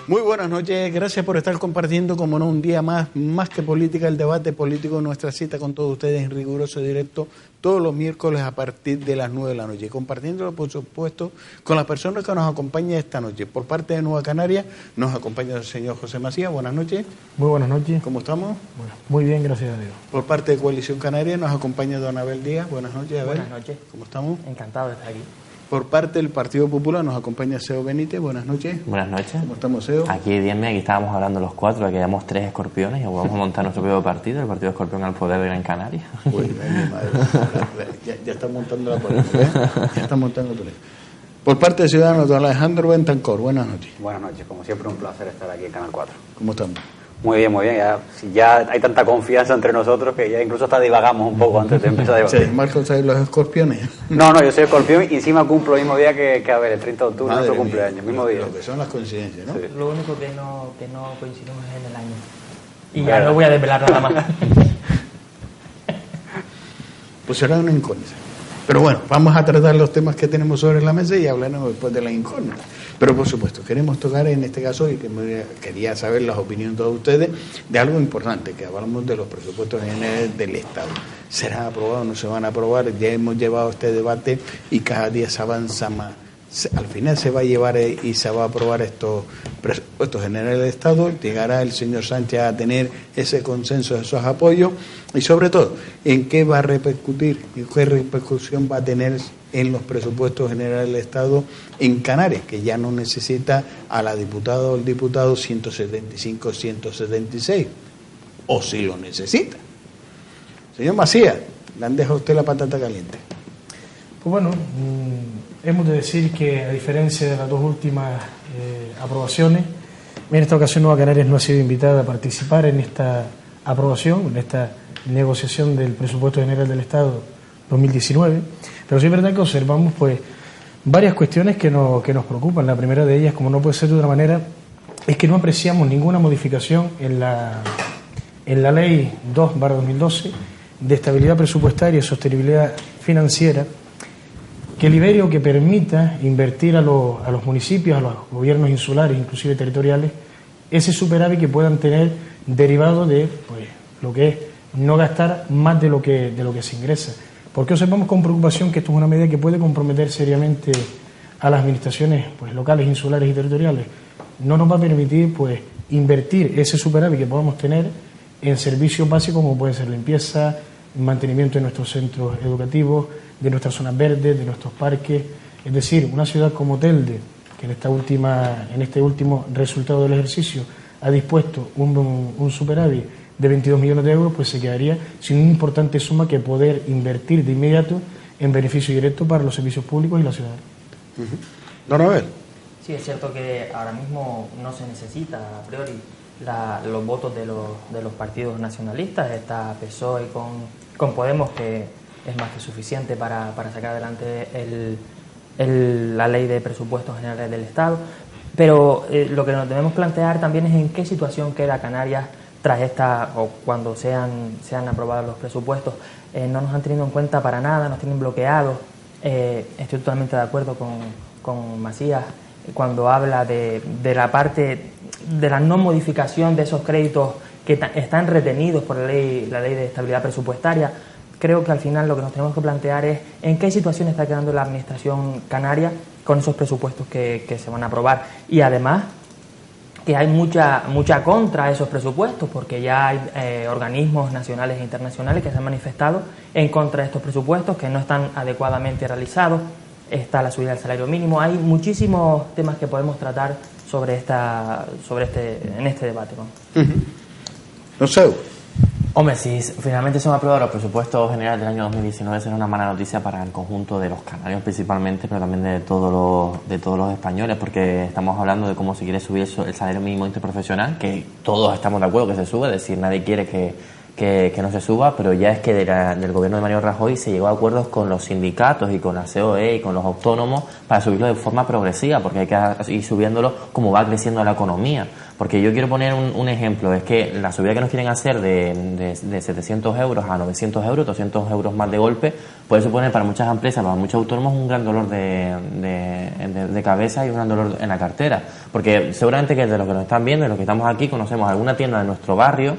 Muy buenas noches, gracias por estar compartiendo, como no, un día más que política, el debate político, nuestra cita con todos ustedes en riguroso directo todos los miércoles a partir de las 9 de la noche, compartiéndolo por supuesto con las personas que nos acompañan esta noche. Por parte de Nueva Canaria nos acompaña el señor José Macías, buenas noches. Muy buenas noches. ¿Cómo estamos? Bueno, muy bien, gracias a Dios. Por parte de Coalición Canaria nos acompaña don Abel Díaz, buenas noches. Abel. Buenas noches. ¿Cómo estamos? Encantado de estar aquí. Por parte del Partido Popular nos acompaña Seo Benítez, buenas noches. Buenas noches. ¿Cómo estamos, Seo? Aquí, díganme, aquí estábamos hablando los cuatro, de que hayamos 3 escorpiones y vamos a montar nuestro propio partido, el Partido Escorpión al Poder de Gran Canaria. Uy, mi madre, ya está montando la polémica, ¿eh? Ya está montando la polémica. Por parte de Ciudadanos, don Alejandro Bentancor, buenas noches. Buenas noches, como siempre un placer estar aquí en Canal 4. ¿Cómo estamos? Muy bien, ya hay tanta confianza entre nosotros que ya incluso hasta divagamos un poco antes de empezar a debatir. ¿Se marcan los escorpiones? No, yo soy escorpión y encima cumplo el mismo día que a ver, el 30 de octubre, nuestro cumpleaños, mismo día. Lo que son las coincidencias, ¿no? Sí. Lo único que no coincidimos es en el año. Y ya no voy a desvelar nada más. Pues será una incógnita. Pero bueno, vamos a tratar los temas que tenemos sobre la mesa y hablaremos después de la incógnita. Pero por supuesto, queremos tocar en este caso, y que quería saber las opiniones de todos ustedes, de algo importante, que hablamos de los presupuestos generales del Estado. ¿Serán aprobados o no se van a aprobar? Ya hemos llevado este debate y cada día se avanza más. Al final se va a llevar y se va a aprobar estos presupuestos generales del Estado, llegará el señor Sánchez a tener ese consenso, esos apoyos, y sobre todo, en qué va a repercutir y qué repercusión va a tener en los presupuestos generales del Estado en Canarias, que ya no necesita a la diputada o el diputado 175, 176, o si lo necesita. Señor Macías, le han dejado a usted la patata caliente. Pues bueno, hemos de decir que a diferencia de las dos últimas aprobaciones, en esta ocasión Nueva Canarias no ha sido invitada a participar en esta aprobación, en esta negociación del presupuesto general del Estado 2019, pero sí es verdad que observamos pues varias cuestiones que nos preocupan. La primera de ellas, como no puede ser de otra manera, es que no apreciamos ninguna modificación en la Ley 2/2012 de estabilidad presupuestaria y sostenibilidad financiera que libere o que permita invertir a los municipios, a los gobiernos insulares, inclusive territoriales, ese superávit que puedan tener derivado de pues lo que es no gastar más de lo que se ingresa. Porque observamos con preocupación que esto es una medida que puede comprometer seriamente a las administraciones pues locales, insulares y territoriales. No nos va a permitir pues invertir ese superávit que podamos tener en servicios básicos como puede ser limpieza, mantenimiento de nuestros centros educativos, de nuestras zonas verdes, de nuestros parques. Es decir, una ciudad como Telde, que en este último resultado del ejercicio ha dispuesto un superávit de 22 millones de euros, pues se quedaría sin una importante suma que poder invertir de inmediato en beneficio directo para los servicios públicos y la ciudad. Don Abel. Sí, es cierto que ahora mismo no se necesita a priori los votos de los partidos nacionalistas. Está PSOE con Podemos, que es más que suficiente para sacar adelante la ley de presupuestos generales del Estado. Pero lo que nos debemos plantear también es en qué situación queda Canarias tras o cuando sean aprobados los presupuestos. No nos han tenido en cuenta para nada, nos tienen bloqueados. Estoy totalmente de acuerdo con Macías cuando habla de la parte de la no modificación de esos créditos que están retenidos por la ley de estabilidad presupuestaria. Creo que al final lo que nos tenemos que plantear es en qué situación está quedando la administración canaria con esos presupuestos que se van a aprobar. Y además que hay mucha contra a esos presupuestos, porque ya hay organismos nacionales e internacionales que se han manifestado en contra de estos presupuestos, que no están adecuadamente realizados. Está la subida del salario mínimo. Hay muchísimos temas que podemos tratar en este debate, ¿no? No sé. Hombre, si finalmente se van a aprobar los presupuestos generales del año 2019, será una mala noticia para el conjunto de los canarios principalmente, pero también de todos los españoles, porque estamos hablando de cómo se quiere subir el salario mínimo interprofesional, que todos estamos de acuerdo que se sube, es decir, nadie quiere que que no se suba, pero ya es que del gobierno de Mariano Rajoy se llegó a acuerdos con los sindicatos y con la COE y con los autónomos para subirlo de forma progresiva, porque hay que ir subiéndolo como va creciendo la economía. Porque yo quiero poner un ejemplo, es que la subida que nos quieren hacer de 700 euros a 900 euros, 200 euros más de golpe, puede suponer para muchas empresas, para muchos autónomos, un gran dolor de cabeza y un gran dolor en la cartera. Porque seguramente que de los que nos están viendo, de los que estamos aquí, conocemos alguna tienda de nuestro barrio,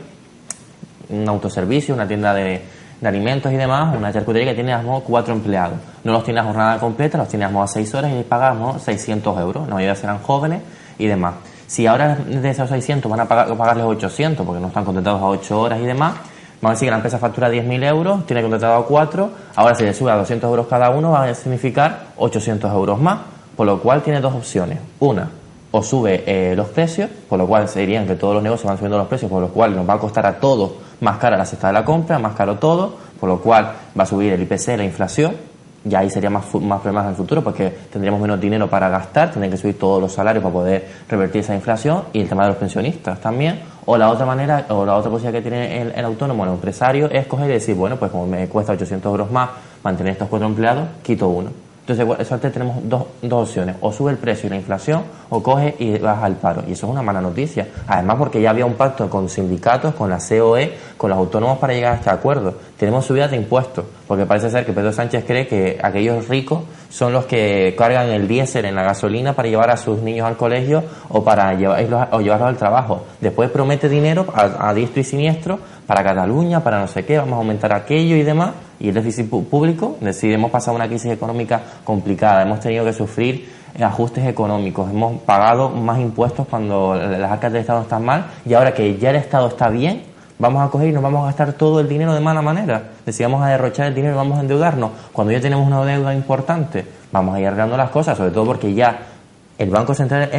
un autoservicio, una tienda de alimentos y demás, una charcutería que tiene 4 empleados. No los tiene a jornada completa, los tiene a 6 horas y pagamos 600 euros. La mayoría serán jóvenes y demás. Si ahora de esos 600 van a pagarles 800 porque no están contratados a 8 horas y demás, vamos a decir que la empresa factura 10.000 euros, tiene contratado a 4, ahora si le sube a 200 euros cada uno va a significar 800 euros más, por lo cual tiene dos opciones. Una, o sube los precios, por lo cual se dirían que todos los negocios van subiendo los precios, por lo cual nos va a costar a todos más cara la cesta de la compra, más caro todo, por lo cual va a subir el IPC, la inflación, y ahí sería más problemas en el futuro porque tendríamos menos dinero para gastar, tendrían que subir todos los salarios para poder revertir esa inflación, y el tema de los pensionistas también. O la otra manera, o la otra posibilidad que tiene el autónomo, el empresario, es coger y decir, bueno, pues como me cuesta 800 euros más mantener estos 4 empleados, quito uno. Entonces, eso tenemos dos opciones: o sube el precio y la inflación, o coge y baja el paro. Y eso es una mala noticia. Además, porque ya había un pacto con sindicatos, con la COE, con los autónomos para llegar a este acuerdo. Tenemos subidas de impuestos, porque parece ser que Pedro Sánchez cree que aquellos ricos son los que cargan el diésel en la gasolina para llevar a sus niños al colegio o para llevarlos al trabajo. Después promete dinero a diestro y siniestro para Cataluña, para no sé qué, vamos a aumentar aquello y demás. Y el déficit público, es decir, hemos pasado una crisis económica complicada, hemos tenido que sufrir ajustes económicos, hemos pagado más impuestos cuando las arcas del Estado están mal, y ahora que ya el Estado está bien, vamos a coger y nos vamos a gastar todo el dinero de mala manera. Es decir, vamos a derrochar el dinero y vamos a endeudarnos. Cuando ya tenemos una deuda importante, vamos a ir arreglando las cosas, sobre todo porque ya el Banco Central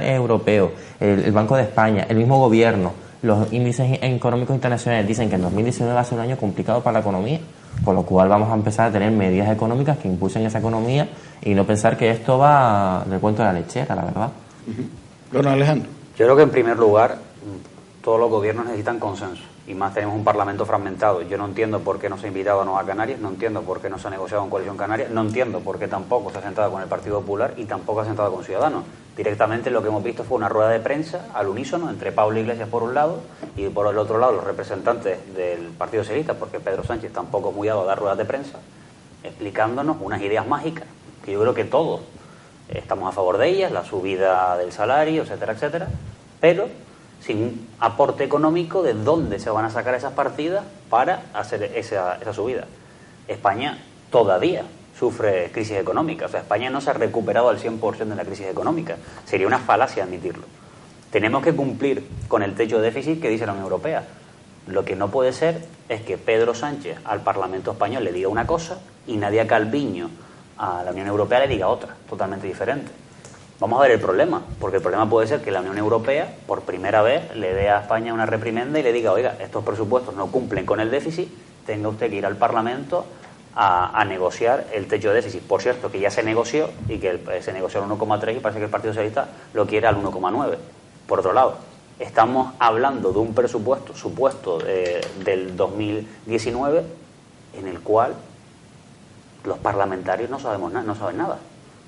Europeo, el Banco de España, el mismo gobierno, los índices económicos internacionales dicen que en 2019 va a ser un año complicado para la economía, por lo cual vamos a empezar a tener medidas económicas que impulsen esa economía y no pensar que esto va del cuento de la lechera, la verdad. Don Alejandro. Yo creo que en primer lugar todos los gobiernos necesitan consenso, y más tenemos un parlamento fragmentado. Yo no entiendo por qué no se ha invitado a Nueva Canarias, no entiendo por qué no se ha negociado con Coalición Canaria, no entiendo por qué tampoco se ha sentado con el Partido Popular y tampoco se ha sentado con Ciudadanos. Directamente lo que hemos visto fue una rueda de prensa al unísono entre Pablo Iglesias por un lado y por el otro lado los representantes del Partido Socialista, porque Pedro Sánchez tampoco es muy dado a dar ruedas de prensa, explicándonos unas ideas mágicas que yo creo que todos estamos a favor de ellas, la subida del salario, etcétera, etcétera, pero sin un aporte económico de dónde se van a sacar esas partidas para hacer esa subida. España todavía sufre crisis económica, o sea, España no se ha recuperado al 100% de la crisis económica. Sería una falacia admitirlo. Tenemos que cumplir con el techo de déficit que dice la Unión Europea. Lo que no puede ser es que Pedro Sánchez al Parlamento español le diga una cosa y Nadia Calviño a la Unión Europea le diga otra, totalmente diferente. Vamos a ver el problema, porque el problema puede ser que la Unión Europea, por primera vez, le dé a España una reprimenda y le diga, oiga, estos presupuestos no cumplen con el déficit, tenga usted que ir al Parlamento a negociar el techo de déficit. Por cierto, que ya se negoció y que se negoció al 1,3 y parece que el Partido Socialista lo quiere al 1,9. Por otro lado, estamos hablando de un presupuesto supuesto del 2019 en el cual los parlamentarios no saben nada.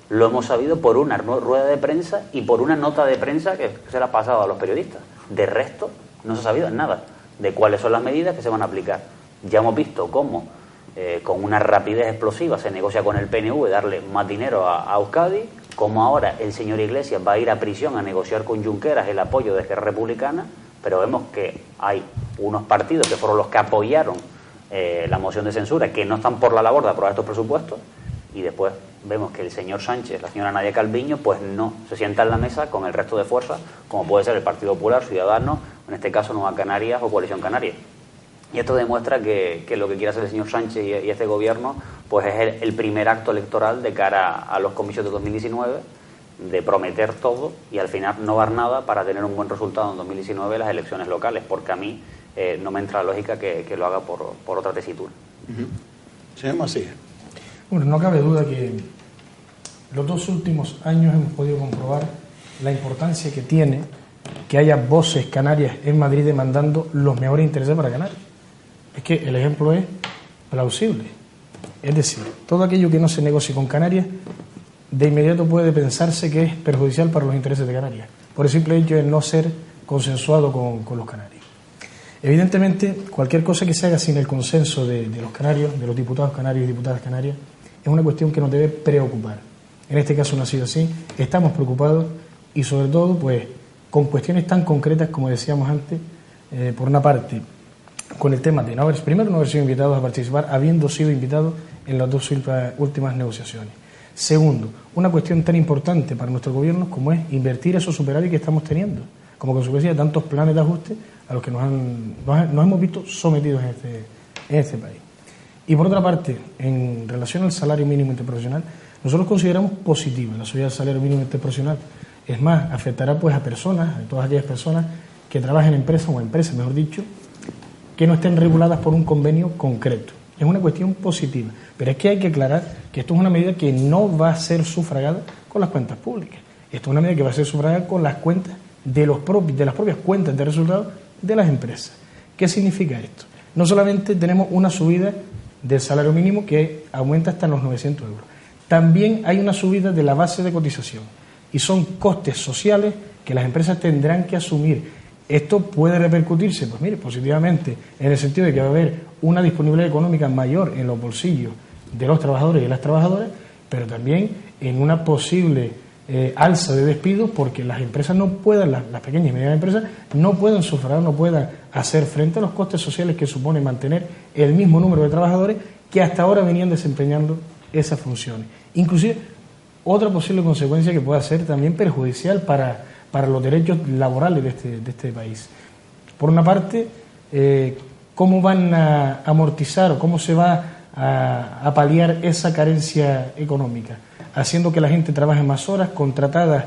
Lo hemos sabido por una rueda de prensa y por una nota de prensa que se la ha pasado a los periodistas. De resto, no se ha sabido nada de cuáles son las medidas que se van a aplicar. Ya hemos visto cómo, con una rapidez explosiva, se negocia con el PNV darle más dinero a Euskadi, cómo ahora el señor Iglesias va a ir a prisión a negociar con Junqueras el apoyo de Esquerra Republicana, pero vemos que hay unos partidos que fueron los que apoyaron la moción de censura, que no están por la labor de aprobar estos presupuestos, y después vemos que el señor Sánchez, la señora Nadia Calviño, pues no se sienta en la mesa con el resto de fuerzas, como puede ser el Partido Popular, Ciudadanos, en este caso Nueva Canarias o Coalición Canaria. Y esto demuestra que lo que quiere hacer el señor Sánchez y este gobierno pues es el primer acto electoral de cara a los comicios de 2019, de prometer todo y al final no dar nada para tener un buen resultado en 2019 en las elecciones locales, porque a mí no me entra la lógica que lo haga por otra tesitura. Señor Macías. Bueno, no cabe duda que los 2 últimos años hemos podido comprobar la importancia que tiene que haya voces canarias en Madrid demandando los mejores intereses para Canarias. Es que el ejemplo es plausible. Es decir, todo aquello que no se negocie con Canarias, de inmediato puede pensarse que es perjudicial para los intereses de Canarias, por el simple hecho de no ser consensuado con los canarios. Evidentemente, cualquier cosa que se haga sin el consenso de los canarios, de los diputados canarios y diputadas canarias, es una cuestión que nos debe preocupar. En este caso no ha sido así, estamos preocupados y sobre todo pues con cuestiones tan concretas como decíamos antes, por una parte con el tema de primero no haber sido invitados a participar habiendo sido invitados en las dos últimas negociaciones. Segundo, una cuestión tan importante para nuestro gobierno como es invertir esos superávit que estamos teniendo, como consecuencia de tantos planes de ajuste a los que nos hemos visto sometidos en este país. Y por otra parte, en relación al salario mínimo interprofesional, nosotros consideramos positiva la subida del salario mínimo interprofesional. Es más, afectará pues a personas, a todas aquellas personas que trabajen en empresas o empresas, mejor dicho, que no estén reguladas por un convenio concreto. Es una cuestión positiva, pero es que hay que aclarar que esto es una medida que no va a ser sufragada con las cuentas públicas. Esto es una medida que va a ser sufragada con las cuentas de las propias cuentas de resultados de las empresas. ¿Qué significa esto? No solamente tenemos una subida del salario mínimo que aumenta hasta los 900 euros, también hay una subida de la base de cotización y son costes sociales que las empresas tendrán que asumir. Esto puede repercutirse, pues mire, positivamente, en el sentido de que va a haber una disponibilidad económica mayor en los bolsillos de los trabajadores y de las trabajadoras, pero también en una posible alza de despidos, porque las empresas no puedan, las pequeñas y medianas empresas, no pueden sufragar, no puedan hacer frente a los costes sociales que supone mantener el mismo número de trabajadores que hasta ahora venían desempeñando esas funciones. Inclusive, otra posible consecuencia que pueda ser también perjudicial para los derechos laborales de este país. Por una parte, cómo van a amortizar o cómo se va a paliar esa carencia económica, haciendo que la gente trabaje más horas, contratadas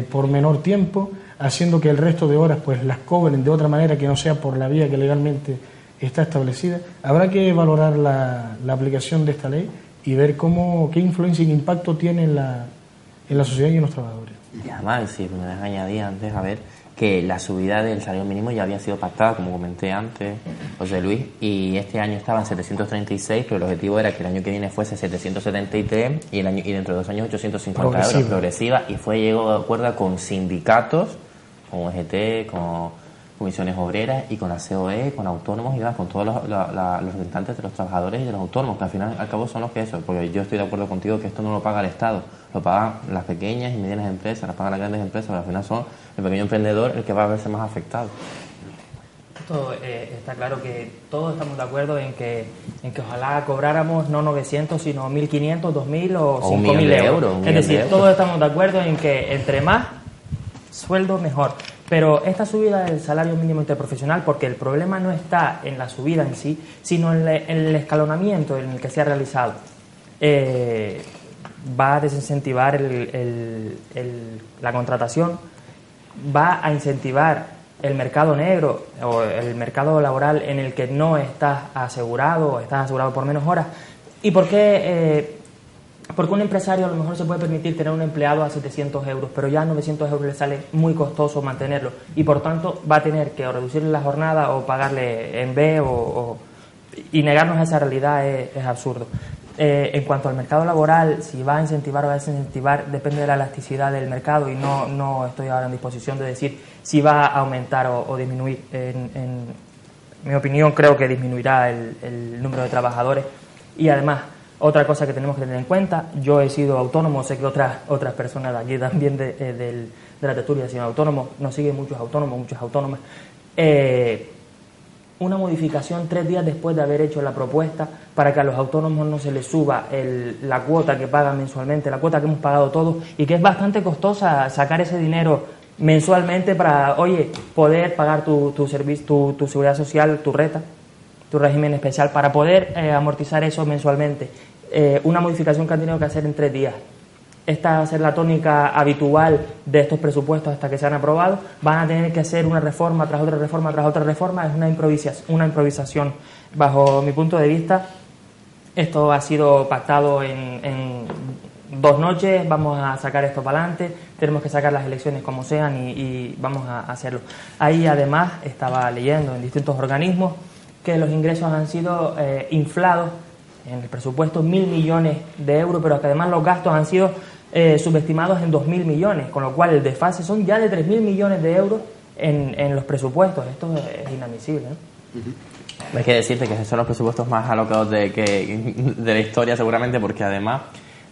por menor tiempo, haciendo que el resto de horas pues las cobren de otra manera que no sea por la vía que legalmente está establecida. Habrá que valorar la aplicación de esta ley y ver qué influencia y impacto tiene en la sociedad y en los trabajadores. Y además, si me dejas añadir antes, a ver, que la subida del salario mínimo ya había sido pactada, como comenté antes, José Luis, y este año estaba en 736, pero el objetivo era que el año que viene fuese 773 y dentro de 2 años 850 euros, progresiva, y llegó a acuerdo con sindicatos, con UGT, con comisiones obreras y con la COE, con autónomos y demás, con todos los representantes de los trabajadores y de los autónomos, que al final al cabo son los que eso, porque yo estoy de acuerdo contigo que esto no lo paga el Estado, lo pagan las pequeñas y medianas empresas, lo pagan las grandes empresas, pero al final son el pequeño emprendedor el que va a verse más afectado. Esto está claro que todos estamos de acuerdo en que ojalá cobráramos no 900 sino 1.500, 2.000 o 5.000 euros. Es decir, todos estamos de acuerdo en que entre más sueldo mejor. Pero esta subida del salario mínimo interprofesional, porque el problema no está en la subida en sí, sino en el escalonamiento en el que se ha realizado, va a desincentivar la contratación, va a incentivar el mercado negro o el mercado laboral en el que no estás asegurado o estás asegurado por menos horas. ¿Y por qué? Porque un empresario a lo mejor se puede permitir tener un empleado a 700 euros, pero ya a 900 euros le sale muy costoso mantenerlo y por tanto va a tener que o reducirle la jornada o pagarle en B y negarnos a esa realidad es absurdo. En cuanto al mercado laboral, si va a incentivar o va a desincentivar, depende de la elasticidad del mercado y no estoy ahora en disposición de decir si va a aumentar o disminuir. En mi opinión, creo que disminuirá el número de trabajadores y además, otra cosa que tenemos que tener en cuenta, yo he sido autónomo, sé que otras personas de aquí también de la tertulia han sido autónomos, nos siguen muchos autónomos, muchas autónomas. Una modificación 3 días después de haber hecho la propuesta para que a los autónomos no se les suba la cuota que pagan mensualmente, la cuota que hemos pagado todos y que es bastante costosa sacar ese dinero mensualmente para, poder pagar tu servicio, tu seguridad social, tu renta, tu régimen especial, para poder amortizar eso mensualmente. Una modificación que han tenido que hacer en 3 días. Esta va a ser la tónica habitual de estos presupuestos hasta que sean aprobados. Van a tener que hacer una reforma tras otra reforma tras otra reforma. Es una improvisación. Bajo mi punto de vista, esto ha sido pactado 2 noches, vamos a sacar esto para adelante, tenemos que sacar las elecciones como sean y vamos a hacerlo. Ahí además estaba leyendo en distintos organismos que los ingresos han sido inflados en el presupuesto 1.000 millones de euros, pero que además los gastos han sido subestimados en 2.000 millones, con lo cual el desfase son ya de 3.000 millones de euros en los presupuestos. Esto es inadmisible, ¿no? Hay que decirte que son los presupuestos más alocados de la historia seguramente, porque además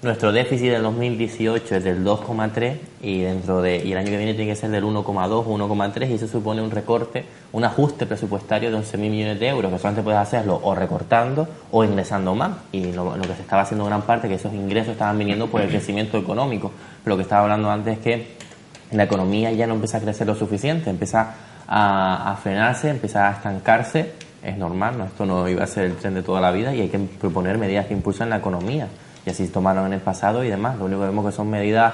nuestro déficit del 2018 es del 2,3 y el año que viene tiene que ser del 1,2 o 1,3, y eso supone un recorte, un ajuste presupuestario de 11.000 millones de euros, que solamente puedes hacerlo o recortando o ingresando más, y lo que se estaba haciendo en gran parte, que esos ingresos estaban viniendo por el crecimiento económico. Pero lo que estaba hablando antes es que la economía ya no empieza a crecer lo suficiente, empieza a frenarse, empieza a estancarse. Es normal, ¿no? Esto no iba a ser el tren de toda la vida y hay que proponer medidas que impulsen la economía. Y así tomaron en el pasado y demás. Lo único que vemos que son medidas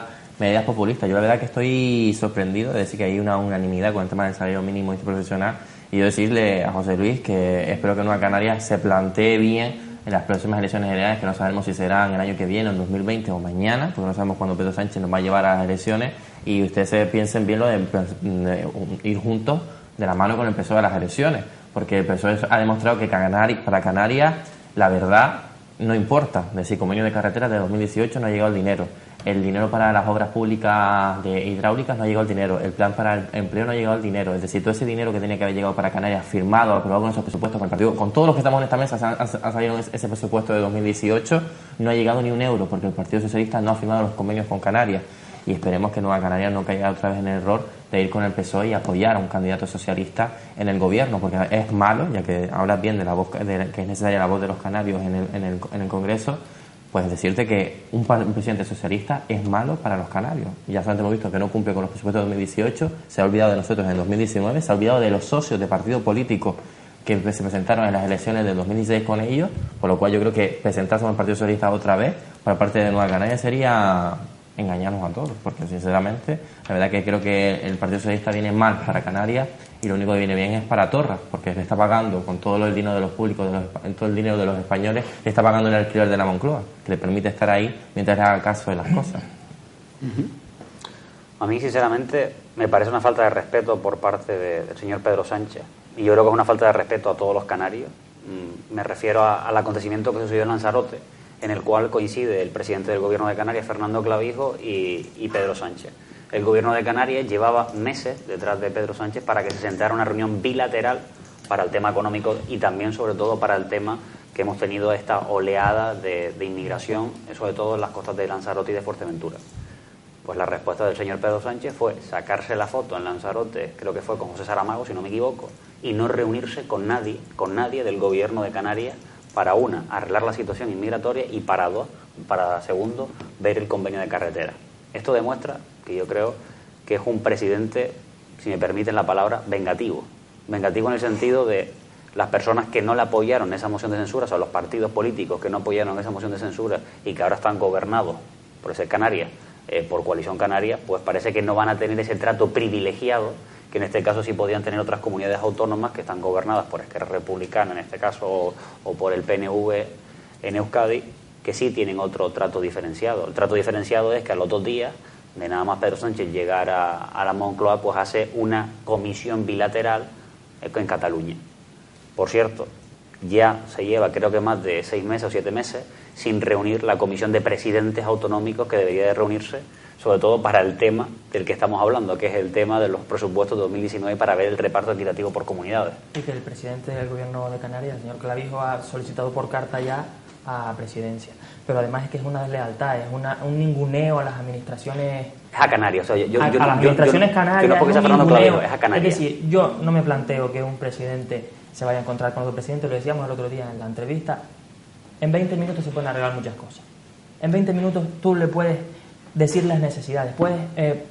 populistas. Yo la verdad que estoy sorprendido de decir que hay una unanimidad con el tema del salario mínimo interprofesional. Y yo decirle a José Luis que espero que Nueva Canarias se plantee bien en las próximas elecciones generales, que no sabemos si serán el año que viene, en 2020 o mañana, porque no sabemos cuándo Pedro Sánchez nos va a llevar a las elecciones, y ustedes se piensen bien lo de ir juntos de la mano con el PSOE a las elecciones, porque el PSOE ha demostrado que para Canarias la verdad no importa. Es decir, convenio de carreteras de 2018 no ha llegado el dinero para las obras públicas de hidráulicas no ha llegado el dinero, el plan para el empleo no ha llegado el dinero. Es decir, todo ese dinero que tenía que haber llegado para Canarias, firmado, aprobado con esos presupuestos con el partido, con todos los que estamos en esta mesa, ha salido ese presupuesto de 2018, no ha llegado ni un euro, porque el Partido Socialista no ha firmado los convenios con Canarias. Y esperemos que Nueva Canarias no caiga otra vez en el error de ir con el PSOE y apoyar a un candidato socialista en el gobierno, porque es malo, ya que hablas bien de la voz, que es necesaria la voz de los canarios en el Congreso, pues decirte que un presidente socialista es malo para los canarios. Ya solamente hemos visto que no cumple con los presupuestos de 2018, se ha olvidado de nosotros en 2019, se ha olvidado de los socios de partidos políticos que se presentaron en las elecciones del 2016 con ellos, por lo cual yo creo que presentarse con el Partido Socialista otra vez por parte de Nueva Canarias sería engañarnos a todos, porque sinceramente la verdad que creo que el Partido Socialista viene mal para Canarias y lo único que viene bien es para Torra, porque le está pagando con todo el dinero de los públicos, todo el dinero de los españoles, le está pagando el alquiler de la Moncloa, que le permite estar ahí mientras le haga caso de las cosas. A mí sinceramente me parece una falta de respeto por parte del señor Pedro Sánchez, y yo creo que es una falta de respeto a todos los canarios. Me refiero al acontecimiento que sucedió en Lanzarote, en el cual coincide el presidente del Gobierno de Canarias, Fernando Clavijo, y Pedro Sánchez. El Gobierno de Canarias llevaba meses detrás de Pedro Sánchez para que se sentara una reunión bilateral para el tema económico y también, sobre todo, para el tema que hemos tenido esta oleada de inmigración, sobre todo en las costas de Lanzarote y de Fuerteventura. Pues la respuesta del señor Pedro Sánchez fue sacarse la foto en Lanzarote, creo que fue con José Saramago, si no me equivoco, y no reunirse con nadie del Gobierno de Canarias para, una, arreglar la situación inmigratoria y para segundo, ver el convenio de carretera. Esto demuestra que yo creo que es un presidente, si me permiten la palabra, vengativo. Vengativo en el sentido de las personas que no le apoyaron esa moción de censura, o sea, los partidos políticos que no apoyaron esa moción de censura y que ahora están gobernados por ese Canarias, por Coalición Canaria, pues parece que no van a tener ese trato privilegiado que en este caso sí podían tener otras comunidades autónomas que están gobernadas por Esquerra Republicana, en este caso, o por el PNV en Euskadi, que sí tienen otro trato diferenciado. El trato diferenciado es que a los 2 días de nada más Pedro Sánchez llegar a la Moncloa, pues hace una comisión bilateral en Cataluña. Por cierto, ya se lleva creo que más de 6 meses o 7 meses sin reunir la comisión de presidentes autonómicos que debería de reunirse, sobre todo para el tema del que estamos hablando, que es el tema de los presupuestos de 2019 para ver el reparto equitativo por comunidades. Y que el presidente del Gobierno de Canarias, el señor Clavijo, ha solicitado por carta ya a presidencia. Pero además es que es una deslealtad, es un ninguneo a las administraciones... Es a Canarias, o sea, a las administraciones canarias, que no porque sea Fernando Clavijo, es a Canarias. Es decir, yo no me planteo que un presidente se vaya a encontrar con otro presidente, lo decíamos el otro día en la entrevista, en 20 minutos se pueden arreglar muchas cosas. En 20 minutos tú le puedes decir las necesidades, puedes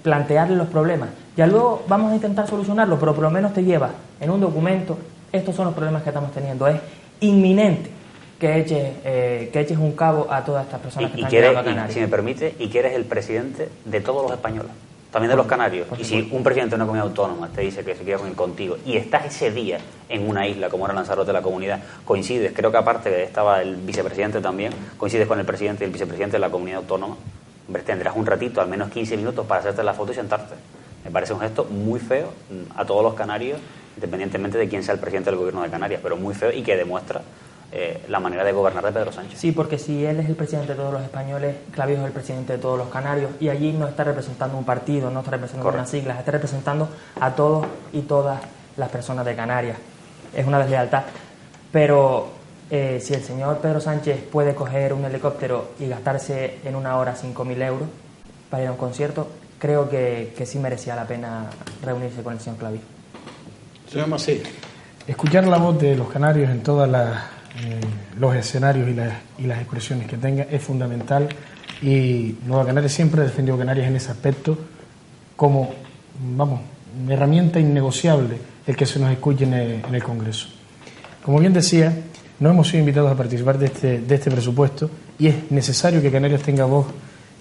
plantearle los problemas. Ya luego vamos a intentar solucionarlo, pero por lo menos te lleva en un documento, estos son los problemas que estamos teniendo. Es inminente que eches un cabo a todas estas personas que están llegando a Canarias. Y, si me permite, y que eres el presidente de todos los españoles, también de los canarios. Y si un presidente de una comunidad autónoma te dice que se quiere reunir contigo y estás ese día en una isla como era Lanzarote, la comunidad, coincides, creo que aparte estaba el vicepresidente también, coincides con el presidente y el vicepresidente de la comunidad autónoma, Hombre, tendrás un ratito, al menos 15 minutos para hacerte la foto y sentarte. Me parece un gesto muy feo a todos los canarios, independientemente de quién sea el presidente del gobierno de Canarias, pero muy feo y que demuestra la manera de gobernar de Pedro Sánchez. Sí, porque si él es el presidente de todos los españoles, Clavijo es el presidente de todos los canarios, y allí no está representando un partido, no está representando unas siglas, está representando a todos y todas las personas de Canarias. Es una deslealtad. Pero si el señor Pedro Sánchez puede coger un helicóptero y gastarse en una hora 5.000 euros para ir a un concierto, creo que sí merecía la pena reunirse con el señor Clavijo. Señor Macías. Escuchar la voz de los canarios en todos los escenarios y las expresiones que tenga es fundamental, y Nueva Canarias siempre ha defendido a Canarias en ese aspecto como, vamos, una herramienta innegociable el que se nos escuche en el Congreso. Como bien decía, no hemos sido invitados a participar de este presupuesto y es necesario que Canarias tenga voz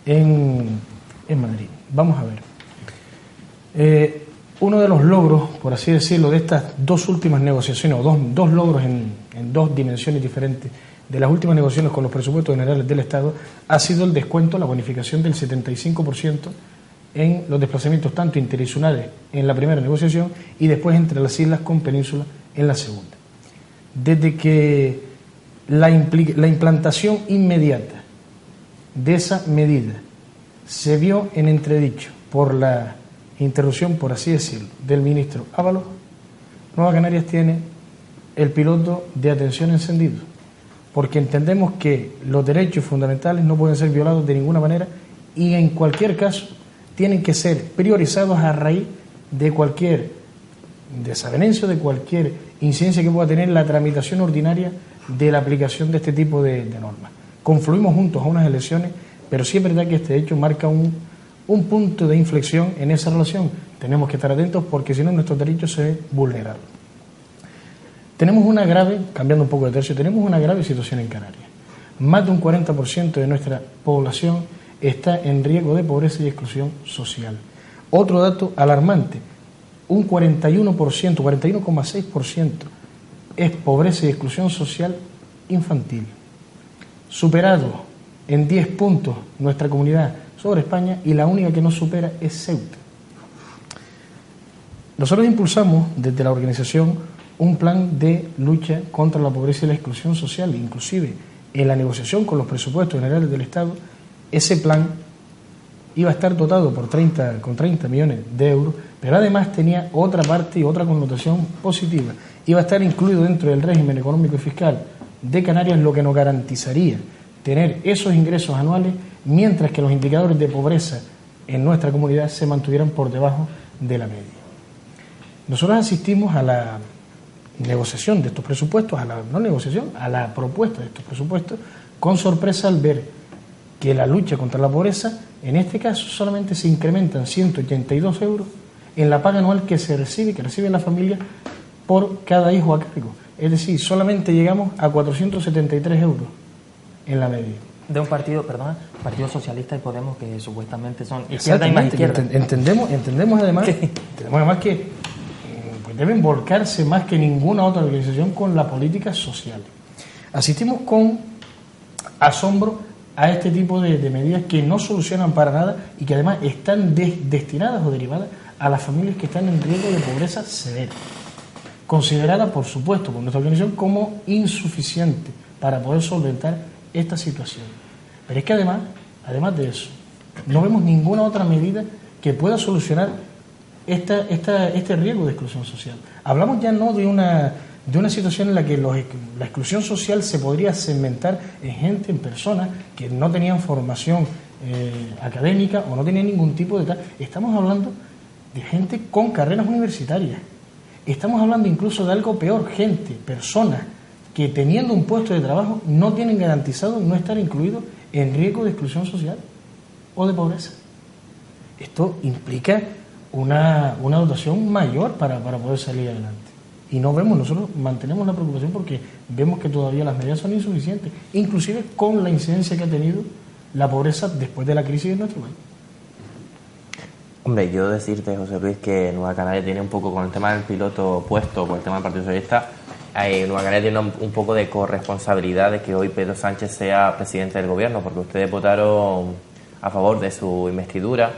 en Madrid. Vamos a ver. Uno de los logros, por así decirlo, de estas dos últimas negociaciones, o dos logros en dos dimensiones diferentes de las últimas negociaciones con los presupuestos generales del Estado, ha sido el descuento, la bonificación del 75% en los desplazamientos tanto interinsulares en la primera negociación y después entre las islas con península en la segunda. Desde que la implantación inmediata de esa medida se vio en entredicho por la interrupción, por así decirlo, del ministro Ábalos, Nueva Canarias tiene el piloto de atención encendido, porque entendemos que los derechos fundamentales no pueden ser violados de ninguna manera y en cualquier caso tienen que ser priorizados a raíz de cualquier desavenencia, de cualquier incidencia que pueda tener la tramitación ordinaria de la aplicación de este tipo de normas. Confluimos juntos a unas elecciones, pero sí es verdad que este hecho marca un punto de inflexión en esa relación. Tenemos que estar atentos porque si no nuestros derechos se ven vulnerados. Tenemos una grave, cambiando un poco de tercio, tenemos una grave situación en Canarias. Más de un 40% de nuestra población está en riesgo de pobreza y exclusión social. Otro dato alarmante, un 41,6% es pobreza y exclusión social infantil. Superado en 10 puntos nuestra comunidad sobre España, y la única que nos supera es Ceuta. Nosotros impulsamos desde la organización un plan de lucha contra la pobreza y la exclusión social, inclusive en la negociación con los presupuestos generales del Estado, ese plan iba a estar dotado con 30 millones de euros, pero además tenía otra parte y otra connotación positiva. Iba a estar incluido dentro del régimen económico y fiscal de Canarias, lo que nos garantizaría tener esos ingresos anuales, mientras que los indicadores de pobreza en nuestra comunidad se mantuvieran por debajo de la media. Nosotros asistimos a la negociación de estos presupuestos, a la propuesta de estos presupuestos, con sorpresa al ver que la lucha contra la pobreza, en este caso solamente se incrementan 182 euros en la paga anual que recibe la familia por cada hijo a cargo. Es decir, solamente llegamos a 473 euros en la media. De un partido, Partido Socialista y Podemos, que supuestamente son izquierda y más izquierda. Entendemos además que pues deben volcarse más que ninguna otra organización con la política social. Asistimos con asombro a este tipo de medidas que no solucionan para nada y que además están destinadas o derivadas a las familias que están en riesgo de pobreza severa, considerada, por supuesto, por nuestra organización como insuficiente para poder solventar esta situación. Pero es que además de eso, no vemos ninguna otra medida que pueda solucionar este riesgo de exclusión social. Hablamos ya no de una situación en la que la exclusión social se podría segmentar en gente, en personas que no tenían formación académica o no tenían ningún tipo de tal. Estamos hablando de gente con carreras universitarias. Estamos hablando incluso de algo peor, personas que teniendo un puesto de trabajo no tienen garantizado no estar incluidos en riesgo de exclusión social o de pobreza. Esto implica una dotación mayor para poder salir adelante. Y nosotros mantenemos la preocupación porque vemos que todavía las medidas son insuficientes, inclusive con la incidencia que ha tenido la pobreza después de la crisis en nuestro país. Hombre, yo decirte, José Luis, que Nueva Canaria tiene un poco con el tema del piloto puesto, con el tema del Partido Socialista, Nueva Canaria tiene un poco de corresponsabilidad de que hoy Pedro Sánchez sea presidente del gobierno, porque ustedes votaron a favor de su investidura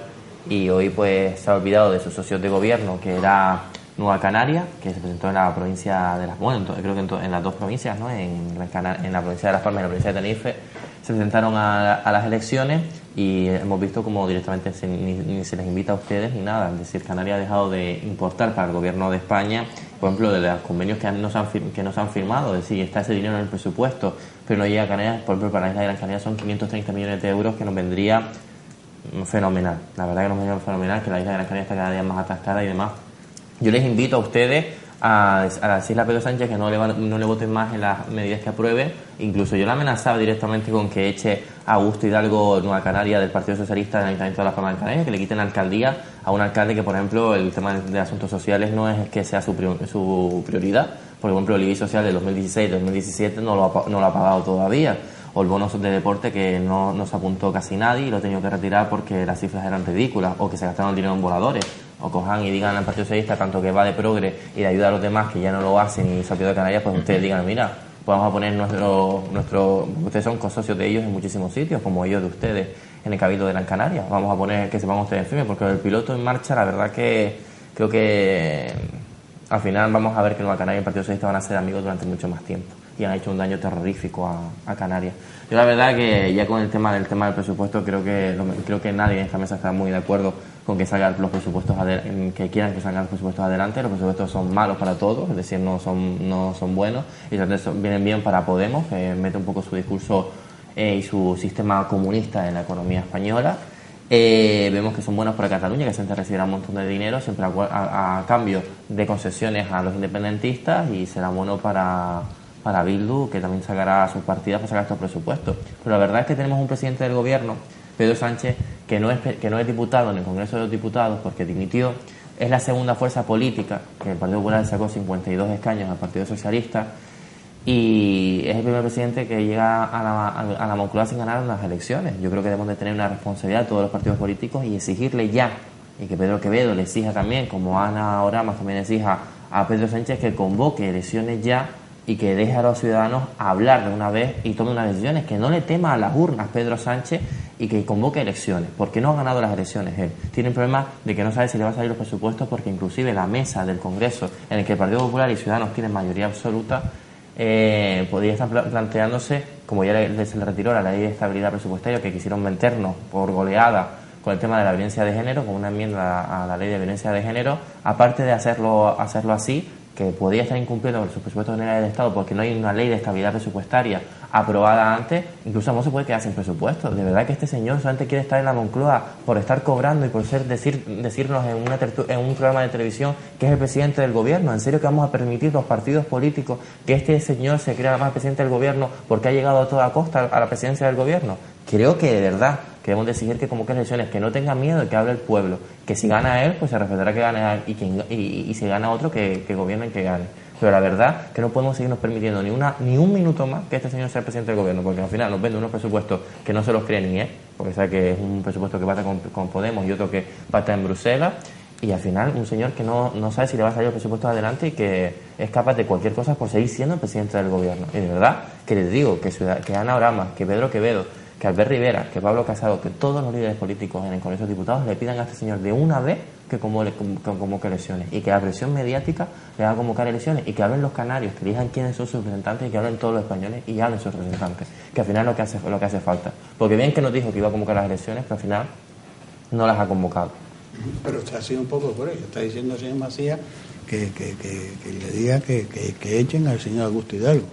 y hoy pues se ha olvidado de sus socios de gobierno, que era Nueva Canaria, que se presentó en la provincia de las... Bueno, creo que en las dos provincias, ¿no? En la provincia de Las Palmas y en la provincia de Tenerife se presentaron a las elecciones y hemos visto como directamente ni se les invita a ustedes ni nada. Es decir, Canarias ha dejado de importar para el gobierno de España, por ejemplo, de los convenios que no se han firmado, es decir, está ese dinero en el presupuesto, pero no llega a Canarias. Por ejemplo, para la isla de Gran Canaria son 530 millones de euros que nos vendría fenomenal. La verdad que nos vendría fenomenal, que la isla de Gran Canaria está cada día más atascada y demás. Yo les invito a ustedes a decirle a Pedro Sánchez que no le voten más en las medidas que apruebe. Incluso yo le amenazaba directamente con que eche a Augusto Hidalgo, Nueva Canaria, del Partido Socialista del Ayuntamiento de Las Palmas de Canarias, que le quiten la alcaldía a un alcalde que, por ejemplo, el tema de asuntos sociales no es que sea su prioridad. Por ejemplo, el IBI social del 2016-2017 no lo ha pagado todavía. O el bono de deporte que no se apuntó casi nadie y lo ha tenido que retirar porque las cifras eran ridículas, o que se gastaron dinero en voladores. O cojan y digan al Partido Socialista, tanto que va de progre y de ayuda a los demás que ya no lo hacen y se ha de Canarias, pues ustedes digan, mira, pues vamos a poner ustedes son consocios de ellos en muchísimos sitios, como ellos de ustedes en el Cabildo de Gran Canaria. Vamos a poner que se pongan ustedes firmes, porque el piloto en marcha, la verdad que creo que al final vamos a ver que Nueva Canaria y el Partido Socialista van a ser amigos durante mucho más tiempo y han hecho un daño terrorífico a Canarias. Yo la verdad que ya con el tema del presupuesto creo que nadie en esta mesa está muy de acuerdo con que salgan los presupuestos que quieran que salgan los presupuestos adelante. Los presupuestos son malos para todos, es decir, no son buenos, y vienen bien para Podemos, que mete un poco su discurso y su sistema comunista en la economía española. Vemos que son buenos para Cataluña, que siempre recibirá un montón de dinero, siempre a cambio de concesiones a los independentistas, y será bueno para Bildu, que también sacará sus partidas para sacar estos presupuestos. Pero la verdad es que tenemos un presidente del gobierno, Pedro Sánchez, que no es diputado en el Congreso de los Diputados porque dimitió. Es la segunda fuerza política, que el Partido Popular sacó 52 escaños al Partido Socialista, y es el primer presidente que llega a la Moncloa sin ganar unas elecciones. Yo creo que debemos de tener una responsabilidad todos los partidos políticos y exigirle ya, y que Pedro Quevedo le exija también, como Ana Oramas también exija a Pedro Sánchez, que convoque elecciones ya y que deje a los ciudadanos hablar de una vez y tome unas decisiones, que no le tema a las urnas Pedro Sánchez y que convoque elecciones, porque no ha ganado las elecciones él. Tiene un problema de que no sabe si le va a salir los presupuestos, porque inclusive la mesa del Congreso, en el que el Partido Popular y Ciudadanos tienen mayoría absoluta, podría estar planteándose, como ya se le retiró la ley de estabilidad presupuestaria, que quisieron meternos por goleada con el tema de la violencia de género, con una enmienda a la ley de violencia de género, aparte de hacerlo así, que podría estar incumpliendo los presupuestos generales del Estado porque no hay una ley de estabilidad presupuestaria aprobada antes, incluso no se puede quedar sin presupuesto. De verdad que este señor solamente quiere estar en la Moncloa por estar cobrando y por decirnos en un programa de televisión que es el presidente del gobierno. ¿En serio que vamos a permitir los partidos políticos que este señor se crea más presidente del gobierno porque ha llegado a toda costa a la presidencia del gobierno? Creo que de verdad que debemos de exigir que convoque elecciones, que no tenga miedo y que hable el pueblo, que si gana él, pues se respetará que gane él, y si gana otro, que gobierne y que gane. Pero la verdad que no podemos seguirnos permitiendo ni un minuto más que este señor sea el presidente del gobierno, porque al final nos vende unos presupuestos que no se los cree ni él, porque sabe que es un presupuesto que va a estar con Podemos y otro que va a estar en Bruselas, y al final un señor que no sabe si le va a salir el presupuesto adelante y que es capaz de cualquier cosa por seguir siendo el presidente del gobierno. Y de verdad que les digo que Ana Oramas, que Pedro Quevedo, que Albert Rivera, que Pablo Casado, que todos los líderes políticos en el Congreso de Diputados le pidan a este señor de una vez que convoque elecciones, y que la presión mediática le haga convocar elecciones, y que hablen los canarios, que elijan quiénes son sus representantes, y que hablen todos los españoles y hablen sus representantes, que al final es lo que hace falta. Porque bien que nos dijo que iba a convocar las elecciones, pero al final no las ha convocado. Pero usted ha sido un poco por ello. Está diciendo el señor Macías que le diga que echen al señor Augusto Hidalgo.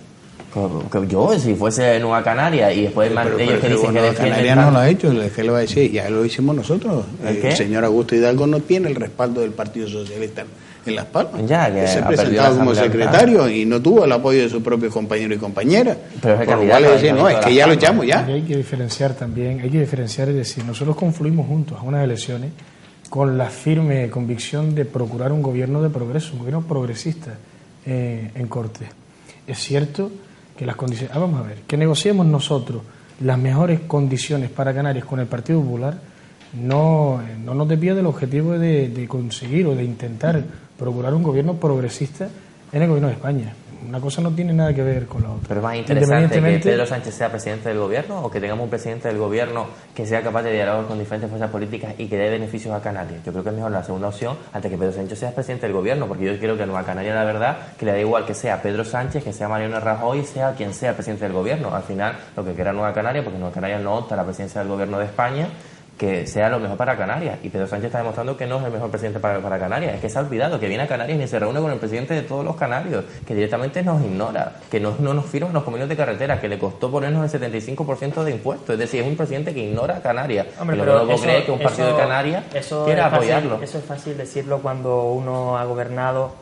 Que yo, si fuese Nueva Canaria y después ellos que dicen que Nueva Canaria no lo ha hecho, ¿qué le va a decir? Ya lo hicimos nosotros. ¿El señor Augusto Hidalgo no tiene el respaldo del Partido Socialista en Las Palmas. Ya, que se presentaba como secretario y no tuvo el apoyo de sus propios compañeros y compañeras. Pero es por lo cual le decía, no, es que ya lo echamos ya. Y hay que diferenciar también, es decir, nosotros confluimos juntos a unas elecciones con la firme convicción de procurar un gobierno de progreso, un gobierno progresista en Cortes. Es cierto que las condiciones... vamos a ver, que negociemos nosotros las mejores condiciones para Canarias con el Partido Popular no nos desvía del objetivo de conseguir o de intentar procurar un gobierno progresista en el gobierno de España. Una cosa no tiene nada que ver con la otra. Pero es más interesante que Pedro Sánchez sea presidente del gobierno o que tengamos un presidente del gobierno que sea capaz de dialogar con diferentes fuerzas políticas y que dé beneficios a Canarias. Yo creo que es mejor la segunda opción antes que Pedro Sánchez sea presidente del gobierno, porque yo creo que a Nueva Canaria, la verdad, que le da igual que sea Pedro Sánchez, que sea Mariano Rajoy, sea quien sea el presidente del gobierno. Al final, lo que quiera Nueva Canaria, porque Nueva Canaria no opta a la presidencia del gobierno de España, que sea lo mejor para Canarias. Y Pedro Sánchez está demostrando que no es el mejor presidente para Canarias. Es que se ha olvidado que viene a Canarias y ni se reúne con el presidente de todos los canarios, que directamente nos ignora, que no nos firma los convenios de carretera, que le costó ponernos el 75% de impuestos. Es decir, es un presidente que ignora a Canarias. Hombre, y pero luego cree que un partido de Canarias quiere apoyarlo. Eso es fácil decirlo cuando uno ha gobernado,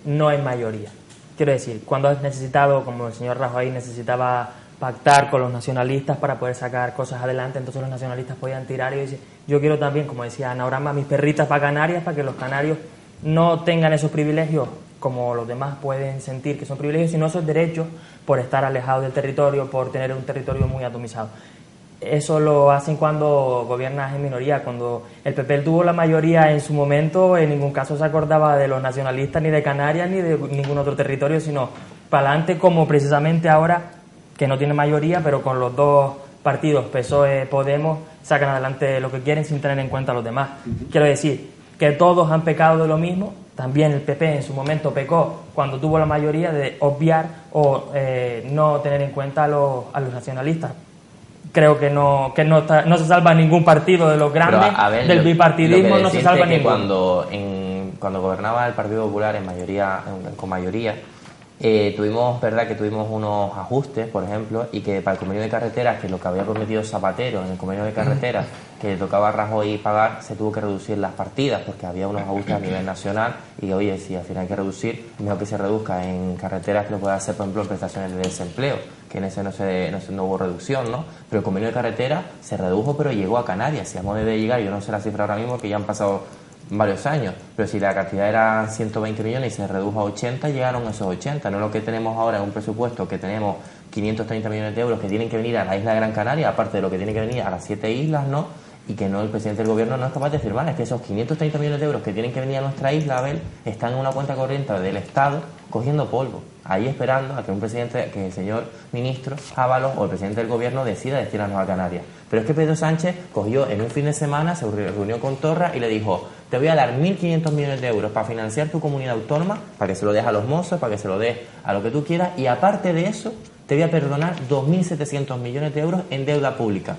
no en mayoría. Quiero decir, cuando has necesitado, como el señor Rajoy necesitaba pactar con los nacionalistas para poder sacar cosas adelante, entonces los nacionalistas podían tirar y decir, yo quiero también, como decía Ana Orama, mis perritas para Canarias, para que los canarios no tengan esos privilegios como los demás pueden sentir que son privilegios, sino esos derechos por estar alejados del territorio, por tener un territorio muy atomizado. Eso lo hacen cuando gobiernas en minoría. Cuando el PP tuvo la mayoría en su momento, en ningún caso se acordaba de los nacionalistas, ni de Canarias, ni de ningún otro territorio, sino para adelante, como precisamente ahora, que no tiene mayoría, pero con los dos partidos, PSOE, Podemos, sacan adelante lo que quieren sin tener en cuenta a los demás. Quiero decir que todos han pecado de lo mismo. También el PP en su momento pecó cuando tuvo la mayoría de obviar o no tener en cuenta a los nacionalistas. Creo que no se salva ningún partido de los grandes, pero, ver, del bipartidismo no se salva ninguno. Cuando gobernaba el Partido Popular con mayoría, tuvimos unos ajustes, por ejemplo, y que para el convenio de carreteras, que lo que había prometido Zapatero en el convenio de carreteras, que le tocaba a Rajoy pagar, se tuvo que reducir las partidas porque había unos ajustes a nivel nacional y que, oye, si al final hay que reducir, mejor que se reduzca en carreteras, que lo pueda hacer, por ejemplo, en prestaciones de desempleo, que en ese no hubo reducción, ¿no? Pero el convenio de carreteras se redujo, pero llegó a Canarias. Si a modo de llegar, yo no sé la cifra ahora mismo, que ya han pasado varios años, pero si la cantidad era 120 millones y se redujo a 80, llegaron esos 80, no lo que tenemos ahora en un presupuesto que tenemos 530 millones de euros que tienen que venir a la isla de Gran Canaria, aparte de lo que tiene que venir a las 7 islas, ¿no? Y que no, el presidente del gobierno no es capaz de firmar. Es que esos 530 millones de euros que tienen que venir a nuestra isla, Abel, están en una cuenta corriente del Estado cogiendo polvo, ahí esperando a que que el señor ministro Ábalos o el presidente del gobierno decida destinarnos a Canarias. Pero es que Pedro Sánchez cogió en un fin de semana, se reunió con Torra y le dijo: te voy a dar 1.500 millones de euros para financiar tu comunidad autónoma, para que se lo des a los mozos, para que se lo des a lo que tú quieras, y aparte de eso te voy a perdonar 2.700 millones de euros en deuda pública.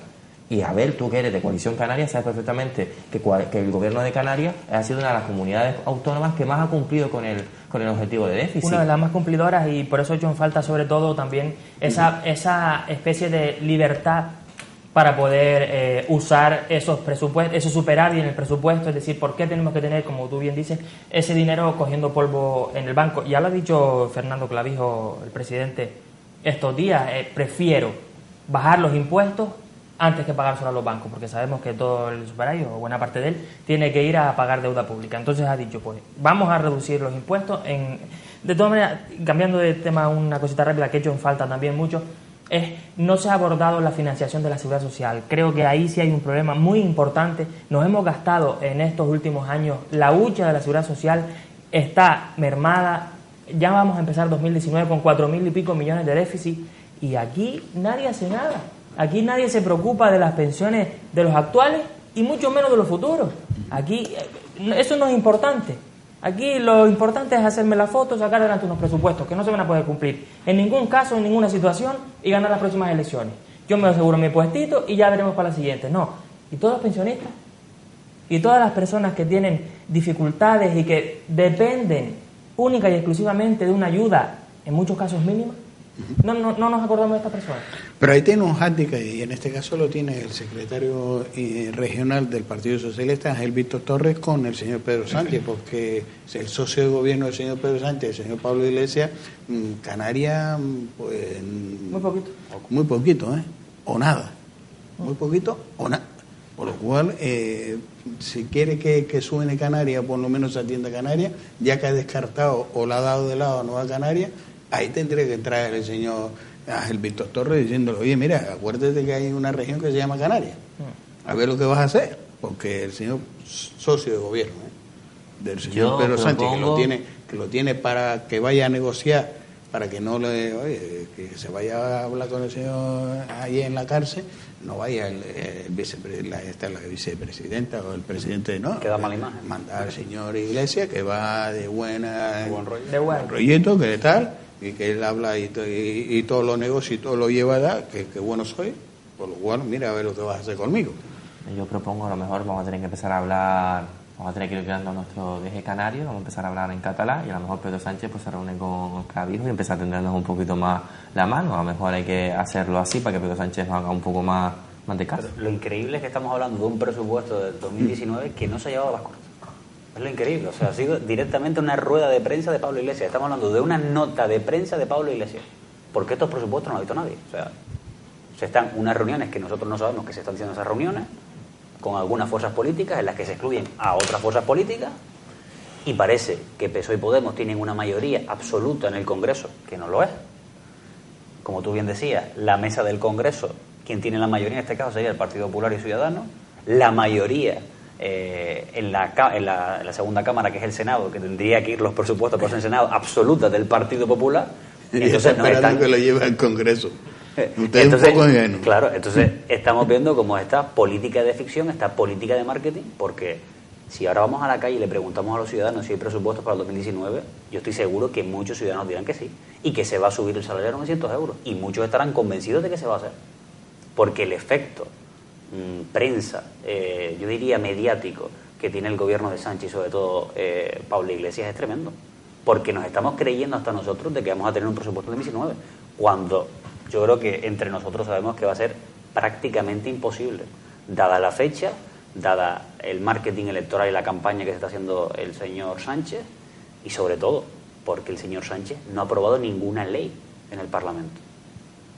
Y a ver, tú que eres de Coalición Canaria, sabes perfectamente que el gobierno de Canarias ha sido una de las comunidades autónomas que más ha cumplido con el objetivo de déficit. Una de las más cumplidoras, y por eso he hecho en falta sobre todo también esa especie de libertad para poder usar esos presupuestos, esos superávit en el presupuesto. Es decir, ¿por qué tenemos que tener, como tú bien dices, ese dinero cogiendo polvo en el banco? Ya lo ha dicho Fernando Clavijo, el presidente, estos días. Prefiero bajar los impuestos antes que pagar solo a los bancos, porque sabemos que todo el superávit, o buena parte de él, tiene que ir a pagar deuda pública. Entonces ha dicho, pues vamos a reducir los impuestos. De todas maneras, cambiando de tema, una cosita rápida que he hecho en falta también mucho, no se ha abordado la financiación de la seguridad social. Creo que ahí sí hay un problema muy importante. Nos hemos gastado en estos últimos años, la hucha de la seguridad social está mermada. Ya vamos a empezar 2019 con 4.000 y pico millones de déficit, y aquí nadie hace nada. Aquí nadie se preocupa de las pensiones de los actuales y mucho menos de los futuros. Aquí eso no es importante. Aquí lo importante es hacerme la foto, sacar adelante unos presupuestos que no se van a poder cumplir en ningún caso, en ninguna situación, y ganar las próximas elecciones. Yo me aseguro mi puestito y ya veremos para la siguiente. No. ¿Y todos los pensionistas? ¿Y todas las personas que tienen dificultades y que dependen única y exclusivamente de una ayuda, en muchos casos mínima? No nos acordamos de esta persona. Pero ahí tiene un hándicap, y en este caso lo tiene el secretario regional del Partido Socialista, Ángel Víctor Torres, con el señor Pedro Sánchez, porque el socio de gobierno del señor Pedro Sánchez, el señor Pablo Iglesias, Canarias, pues... Muy poquito, o nada. Muy poquito o nada. Por lo cual, si quiere que suene Canarias, por lo menos se atienda a Canarias, ya que ha descartado o la ha dado de lado a Nueva Canarias, ahí tendría que entrar el señor Ángel Víctor Torres diciéndole: oye, mira, acuérdate que hay una región que se llama Canarias, a ver lo que vas a hacer, porque el señor socio de gobierno. del señor Yo Pedro Sánchez, propongo- que lo tiene para que vaya a negociar, para que no le, oye, que se vaya a hablar con el señor ahí en la cárcel, no vaya el la vicepresidenta o el presidente, no. Que da mala imagen. Mandar al señor Iglesias, que va de buena, Buen rollo. De bueno. rollito, que tal, y que él habla y todos los negocios y todo lo lleva a dar, que bueno soy, por lo cual, mira, a ver lo que vas a hacer conmigo. Yo propongo, a lo mejor vamos a tener que empezar a hablar, vamos a tener que ir creando nuestro viaje canario, vamos a empezar a hablar en catalán y a lo mejor Pedro Sánchez pues se reúne con Clavijo y empieza a tendernos un poquito más la mano. A lo mejor hay que hacerlo así para que Pedro Sánchez nos haga un poco más de caso. Pero lo increíble es que estamos hablando de un presupuesto del 2019 que no se ha llevado a las Cortes. Es lo increíble. O sea, ha sido directamente una rueda de prensa de Pablo Iglesias. Estamos hablando de una nota de prensa de Pablo Iglesias. Porque estos presupuestos no lo ha visto nadie. O sea, se están unas reuniones que nosotros no sabemos que se están haciendo esas reuniones con algunas fuerzas políticas en las que se excluyen a otras fuerzas políticas y parece que PSOE y Podemos tienen una mayoría absoluta en el Congreso, que no lo es. Como tú bien decías, la mesa del Congreso, quien tiene la mayoría en este caso sería el Partido Popular y Ciudadanos, la mayoría en la segunda Cámara, que es el Senado, que tendría que ir los presupuestos por el Senado, absoluta del Partido Popular. Y está nos esperando que lo lleve al Congreso. Usted es entonces, un poco ingenuo. claro, entonces estamos viendo cómo esta política de ficción, esta política de marketing, porque si ahora vamos a la calle y le preguntamos a los ciudadanos si hay presupuestos para el 2019, yo estoy seguro que muchos ciudadanos dirán que sí, y que se va a subir el salario a 900 euros, y muchos estarán convencidos de que se va a hacer, porque el efecto prensa, yo diría mediático, que tiene el gobierno de Sánchez y sobre todo Pablo Iglesias es tremendo, porque nos estamos creyendo hasta nosotros de que vamos a tener un presupuesto de 2019, cuando yo creo que entre nosotros sabemos que va a ser prácticamente imposible, dada la fecha, dada el marketing electoral y la campaña que se está haciendo el señor Sánchez, y sobre todo porque el señor Sánchez no ha aprobado ninguna ley en el Parlamento.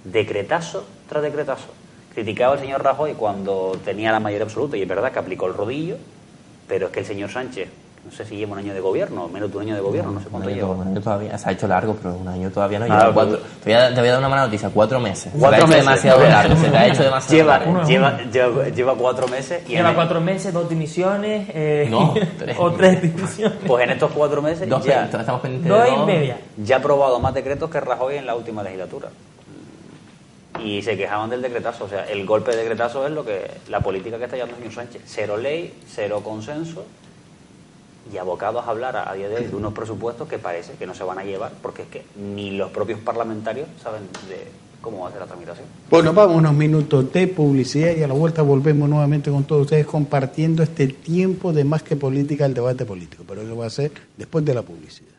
Decretazo tras decretazo. Criticaba al señor Rajoy cuando tenía la mayoría absoluta, y es verdad que aplicó el rodillo, pero es que el señor Sánchez, no sé si lleva un año de gobierno, menos de un año de gobierno, no sé cuánto lleva. Un año todavía, se ha hecho largo, pero un año todavía no Claro, lleva. Te voy a dar una mala noticia, 4 meses. 4 se te ha hecho meses. demasiado largo, se te ha hecho demasiado largo. Lleva 4 meses. Y Lleva en 4 meses, 2 dimisiones, No, 3. o 3 dimisiones. pues en estos 4 meses Estamos pendientes 2 de y media. ya ha aprobado más decretos que Rajoy en la última legislatura. Y se quejaban del decretazo. O sea, el golpe de decretazo es la política que está llevando el señor Sánchez. Cero ley, cero consenso, y abocados a hablar a día de hoy de unos presupuestos que parece que no se van a llevar, porque es que ni los propios parlamentarios saben de cómo va a ser la tramitación. Bueno, vamos unos minutos de publicidad y a la vuelta volvemos nuevamente con todos ustedes compartiendo este tiempo de Más que Política, el debate político. Pero eso va a ser después de la publicidad.